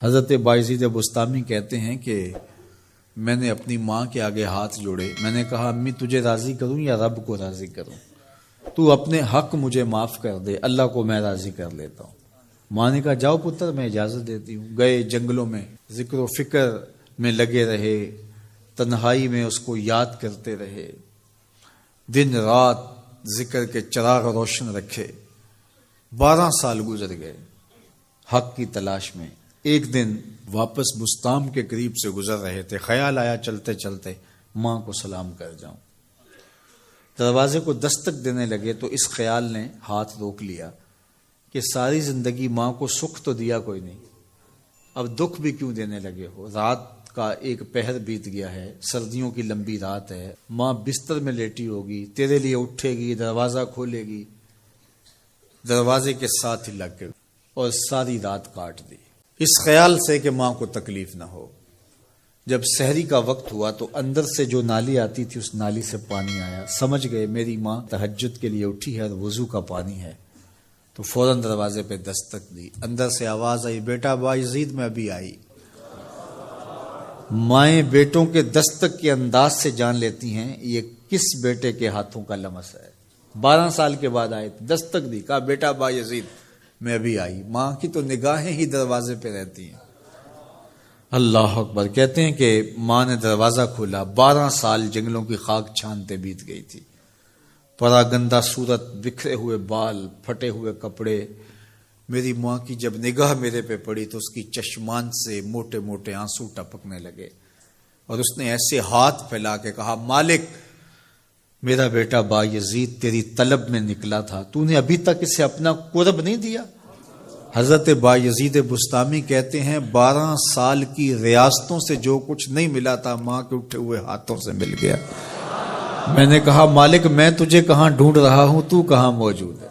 حضرت بایزید بستامی کہتے ہیں کہ میں نے اپنی ماں کے آگے ہاتھ جوڑے، میں نے کہا امی تجھے راضی کروں یا رب کو راضی کروں؟ تو اپنے حق مجھے معاف کر دے، اللہ کو میں راضی کر لیتا ہوں۔ ماں نے کہا جاؤ پتر میں اجازت دیتی ہوں۔ گئے جنگلوں میں ذکر و فکر میں لگے رہے، تنہائی میں اس کو یاد کرتے رہے، دن رات ذکر کے چراغ روشن رکھے۔ 12 سال گزر گئے حق کی تلاش میں۔ ایک دن واپس بستام کے قریب سے گزر رہے تھے، خیال آیا چلتے چلتے ماں کو سلام کر جاؤں۔ دروازے کو دستک دینے لگے تو اس خیال نے ہاتھ روک لیا کہ ساری زندگی ماں کو سکھ تو دیا کوئی نہیں، اب دکھ بھی کیوں دینے لگے ہو؟ رات کا ایک پہر بیت گیا ہے، سردیوں کی لمبی رات ہے، ماں بستر میں لیٹی ہوگی، تیرے لیے اٹھے گی، دروازہ کھولے گی، دروازے کے ساتھ ہی لگ گئے اور ساری رات کاٹ دی اس خیال سے کہ ماں کو تکلیف نہ ہو۔ جب سحری کا وقت ہوا تو اندر سے جو نالی آتی تھی اس نالی سے پانی آیا، سمجھ گئے میری ماں تہجد کے لیے اٹھی ہے اور وضو کا پانی ہے، تو فوراً دروازے پہ دستک دی۔ اندر سے آواز آئی بیٹا بایزید میں ابھی آئی۔ مائیں بیٹوں کے دستک کے انداز سے جان لیتی ہیں یہ کس بیٹے کے ہاتھوں کا لمس ہے۔ 12 سال کے بعد آئے، دستک دی، کہا بیٹا بایزید میں ابھی آئی۔ ماں کی تو نگاہیں ہی دروازے پہ رہتی ہیں۔ اللہ اکبر۔ کہتے ہیں کہ ماں نے دروازہ کھولا، 12 سال جنگلوں کی خاک چھانتے بیت گئی تھی، پراگندہ صورت، بکھرے ہوئے بال، پھٹے ہوئے کپڑے۔ میری ماں کی جب نگاہ میرے پہ پڑی تو اس کی چشمان سے موٹے موٹے آنسو ٹپکنے لگے اور اس نے ایسے ہاتھ پھیلا کے کہا مالک میرا بیٹا بایزید تیری طلب میں نکلا تھا، تو نے ابھی تک اسے اپنا قرب نہیں دیا۔ حضرت بایزید بستامی کہتے ہیں 12 سال کی ریاستوں سے جو کچھ نہیں ملا تھا ماں کے اٹھے ہوئے ہاتھوں سے مل گیا۔ میں نے کہا مالک میں تجھے کہاں ڈھونڈ رہا ہوں، تو کہاں موجود ہے؟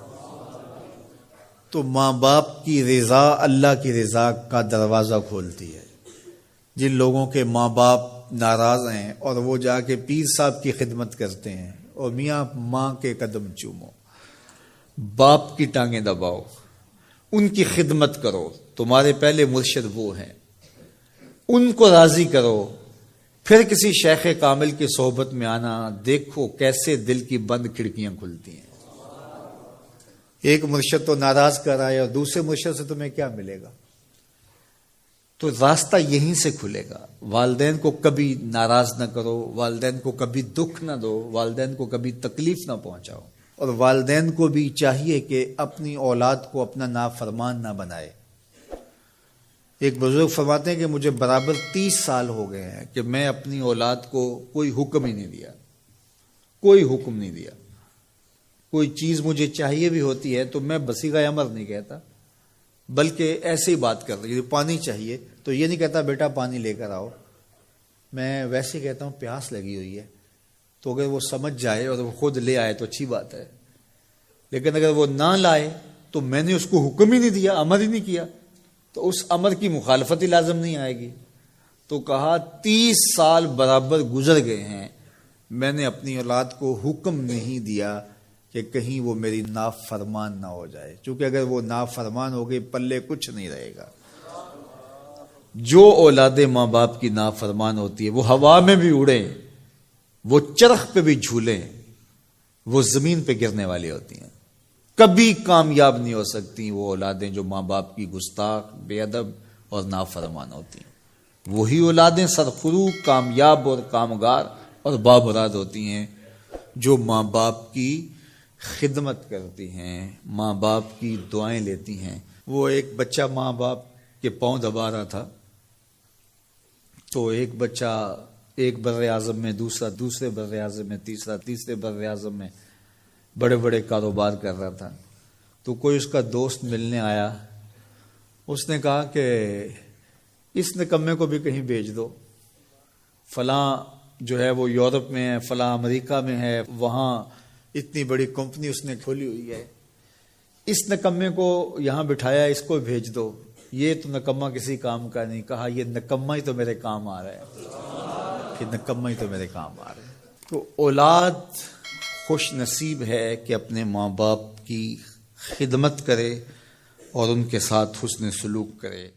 تو ماں باپ کی رضا اللہ کی رضا کا دروازہ کھولتی ہے۔ جن لوگوں کے ماں باپ ناراض ہیں اور وہ جا کے پیر صاحب کی خدمت کرتے ہیں اور میاں ماں کے قدم چومو، باپ کی ٹانگیں دباؤ، ان کی خدمت کرو، تمہارے پہلے مرشد وہ ہیں، ان کو راضی کرو، پھر کسی شیخ کامل کی صحبت میں آنا، دیکھو کیسے دل کی بند کھڑکیاں کھلتی ہیں۔ ایک مرشد تو ناراض کر آئے اور دوسرے مرشد سے تمہیں کیا ملے گا؟ تو راستہ یہیں سے کھلے گا۔ والدین کو کبھی ناراض نہ کرو، والدین کو کبھی دکھ نہ دو، والدین کو کبھی تکلیف نہ پہنچاؤ، اور والدین کو بھی چاہیے کہ اپنی اولاد کو اپنا نافرمان نہ بنائے۔ ایک بزرگ فرماتے ہیں کہ مجھے برابر 30 سال ہو گئے ہیں کہ میں اپنی اولاد کو کوئی حکم ہی نہیں دیا، کوئی حکم نہیں دیا۔ کوئی چیز مجھے چاہیے بھی ہوتی ہے تو میں بصیغہ امر نہیں کہتا، بلکہ ایسے ہی بات کر رہی ہوں۔ پانی چاہیے تو یہ نہیں کہتا بیٹا پانی لے کر آؤ، میں ویسے کہتا ہوں پیاس لگی ہوئی ہے، تو اگر وہ سمجھ جائے اور وہ خود لے آئے تو اچھی بات ہے، لیکن اگر وہ نہ لائے تو میں نے اس کو حکم ہی نہیں دیا، امر ہی نہیں کیا، تو اس امر کی مخالفت ہی لازم نہیں آئے گی۔ تو کہا 30 سال برابر گزر گئے ہیں، میں نے اپنی اولاد کو حکم نہیں دیا کہ کہیں وہ میری نافرمان نہ ہو جائے، چونکہ اگر وہ نافرمان ہو گئی پلے کچھ نہیں رہے گا۔ جو اولاد ماں باپ کی نافرمان ہوتی ہے وہ ہوا میں بھی اڑیں، وہ چرخ پہ بھی جھولیں، وہ زمین پہ گرنے والی ہوتی ہیں، کبھی کامیاب نہیں ہو سکتی وہ اولادیں جو ماں باپ کی گستاخ، بے ادب اور نافرمان ہوتی ہیں۔ وہی اولادیں سرفروغ، کامیاب اور کامگار اور بامراد ہوتی ہیں جو ماں باپ کی خدمت کرتی ہیں، ماں باپ کی دعائیں لیتی ہیں۔ وہ ایک بچہ ماں باپ کے پاؤں دبا رہا تھا، تو ایک بچہ ایک بر اعظم میں، دوسرے بر اعظم میں، تیسرے بر اعظم میں بڑے بڑے کاروبار کر رہا تھا۔ تو کوئی اس کا دوست ملنے آیا، اس نے کہا کہ اس نکمے کو بھی کہیں بھیج دو، فلاں جو ہے وہ یورپ میں ہے، فلاں امریکہ میں ہے، وہاں اتنی بڑی کمپنی اس نے کھولی ہوئی ہے، اس نکمے کو یہاں بٹھایا، اس کو بھیج دو، یہ تو نکمہ کسی کام کا نہیں۔ کہا یہ نکمہ ہی تو میرے کام آ رہا ہے، کہ نکمہ ہی تو میرے کام آ رہا ہے۔ تو اولاد خوش نصیب ہے کہ اپنے ماں باپ کی خدمت کرے اور ان کے ساتھ حسن سلوک کرے۔